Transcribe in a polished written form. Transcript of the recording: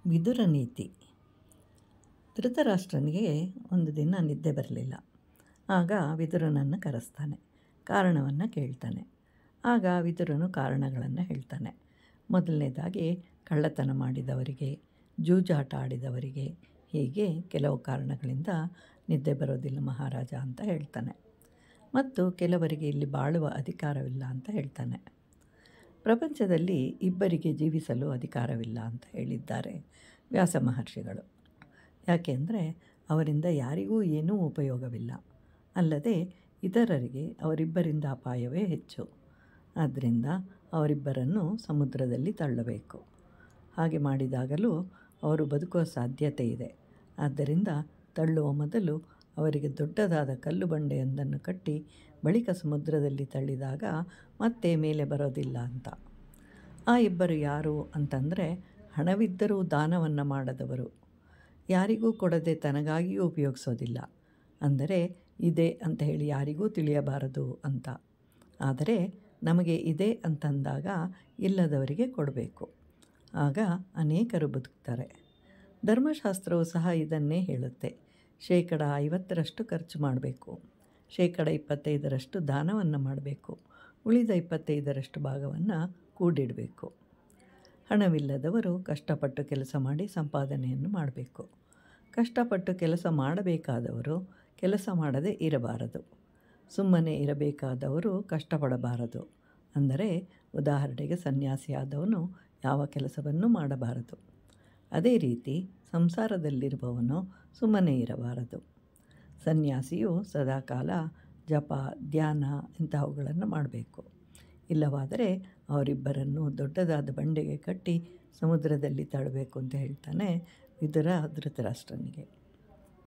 ವಿದುರ ನೀತಿ. ಧೃತರಾಷ್ಟ್ರನಿಗೆ ಒಂದು ದಿನ ನಿದ್ದೆ ಬರಲಿಲ್ಲ. ಆಗ ವಿದುರನನ್ನು ಕರೆಸ್ತಾನೆ, ಕಾರಣವನ್ನು ಕೇಳ್ತಾನೆ. ಆಗ ವಿದುರನು ಕಾರಣಗಳನ್ನು ಹೇಳ್ತಾನೆ. ಮೊದಲನೇದಾಗಿ ಕಳ್ಳತನ ಮಾಡಿದವರಿಗೆ, ಜೂಜಾಟ ಆಡಿದವರಿಗೆ, ಹೀಗೆ ಕೆಲವು ಕಾರಣಗಳಿಂದ ನಿದ್ದೆ ಬರೋದಿಲ್ಲ ಮಹಾರಾಜ ಅಂತ ಹೇಳ್ತಾನೆ. ಮತ್ತು ಕೆಲವರಿಗೆ ಇಲ್ಲಿ ಬಾಳುವ ಅಧಿಕಾರವಿಲ್ಲ ಅಂತ ಹೇಳ್ತಾನೆ. ಪ್ರಪಂಚದಲ್ಲಿ ಇಬ್ಬರಿಗೆ ಜೀವಿಸಲು ಅಧಿಕಾರವಿಲ್ಲ ಅಂತ ಹೇಳಿದ್ದಾರೆ ವ್ಯಾಸ ಮಹರ್ಷಿಗಳು. ಯಾಕೆಂದರೆ ಅವರಿಂದ ಯಾರಿಗೂ ಏನೂ ಉಪಯೋಗವಿಲ್ಲ, ಅಲ್ಲದೆ ಇತರರಿಗೆ ಅವರಿಬ್ಬರಿಂದ ಅಪಾಯವೇ ಹೆಚ್ಚು. ಆದ್ದರಿಂದ ಅವರಿಬ್ಬರನ್ನು ಸಮುದ್ರದಲ್ಲಿ ತಳ್ಳಬೇಕು. ಹಾಗೆ ಮಾಡಿದಾಗಲೂ ಅವರು ಬದುಕುವ ಸಾಧ್ಯತೆ ಇದೆ. ಆದ್ದರಿಂದ ತಳ್ಳುವ ಮೊದಲು ಅವರಿಗೆ ದೊಡ್ಡದಾದ ಕಲ್ಲು ಬಂಡೆಯೊಂದನ್ನು ಕಟ್ಟಿ ಬಳಿಕ ಸಮುದ್ರದಲ್ಲಿ ತಳ್ಳಿದಾಗ ಮತ್ತೆ ಮೇಲೆ ಬರೋದಿಲ್ಲ ಅಂತ. ಆ ಇಬ್ಬರು ಯಾರು ಅಂತಂದರೆ, ಹಣವಿದ್ದರೂ ದಾನವನ್ನು ಮಾಡದವರು, ಯಾರಿಗೂ ಕೊಡದೆ ತನಗಾಗಿಯೂ ಉಪಯೋಗಿಸೋದಿಲ್ಲ, ಅಂದರೆ ಇದೆ ಅಂತ ಹೇಳಿ ಯಾರಿಗೂ ತಿಳಿಯಬಾರದು ಅಂತ. ಆದರೆ ನಮಗೆ ಇದೆ ಅಂತಂದಾಗ ಇಲ್ಲದವರಿಗೆ ಕೊಡಬೇಕು, ಆಗ ಅನೇಕರು ಬದುಕ್ತಾರೆ. ಧರ್ಮಶಾಸ್ತ್ರವು ಸಹ ಇದನ್ನೇ ಹೇಳುತ್ತೆ. 50% ಖರ್ಚು ಮಾಡಬೇಕು, 25% ದಾನವನ್ನು ಮಾಡಬೇಕು, ಉಳಿದ 25% ಭಾಗವನ್ನು ಕೂಡಿಡಬೇಕು. ಹಣವಿಲ್ಲದವರು ಕಷ್ಟಪಟ್ಟು ಕೆಲಸ ಮಾಡಿ ಸಂಪಾದನೆಯನ್ನು ಮಾಡಬೇಕು. ಕಷ್ಟಪಟ್ಟು ಕೆಲಸ ಮಾಡಬೇಕಾದವರು ಕೆಲಸ ಮಾಡದೇ ಇರಬಾರದು. ಸುಮ್ಮನೆ ಇರಬೇಕಾದವರು ಕಷ್ಟಪಡಬಾರದು. ಅಂದರೆ ಉದಾಹರಣೆಗೆ ಸನ್ಯಾಸಿಯಾದವನು ಯಾವ ಕೆಲಸವನ್ನು ಮಾಡಬಾರದು. ಅದೇ ರೀತಿ ಸಂಸಾರದಲ್ಲಿರುವವನು ಸುಮ್ಮನೆ ಇರಬಾರದು. ಸನ್ಯಾಸಿಯು ಸದಾಕಾಲ ಜಪ, ಧ್ಯಾನ ಇಂತಹವುಗಳನ್ನು ಮಾಡಬೇಕು. ಇಲ್ಲವಾದರೆ ಅವರಿಬ್ಬರನ್ನು ದೊಡ್ಡದಾದ ಬಂಡೆಗೆ ಕಟ್ಟಿ ಸಮುದ್ರದಲ್ಲಿ ತಳ್ಳಬೇಕು ಅಂತ ಹೇಳ್ತಾನೆ ವಿದುರ ಧೃತರಾಷ್ಟ್ರನಿಗೆ.